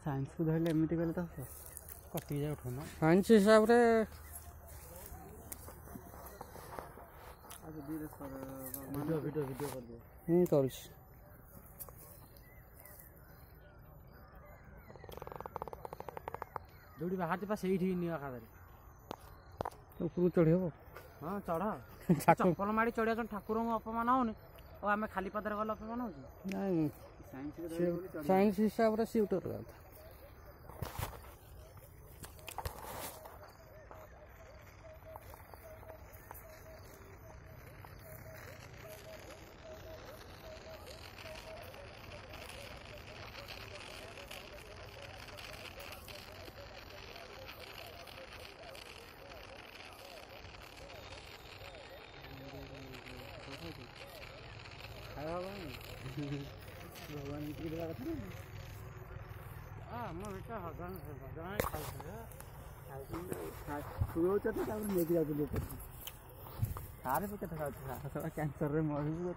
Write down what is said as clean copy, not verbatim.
science को धरले एमती कले तो कटि जाए उठना साइंस हिसाब रे वीडियो वीडियो वीडियो कर दे करूँ जोड़ी बाहर से से निवा खाद ऊपर चढ़ी हम हाँ चढ़ चप्पल माड़ी चढ़िया ठाकुर को अपमान होनी और आम खाली पदर गले अपमान हो साइंस हिसाब से उतर गया भगवान की देवा कथा आम बेटा भगवान भगवान खाते पे कैंसर मरबू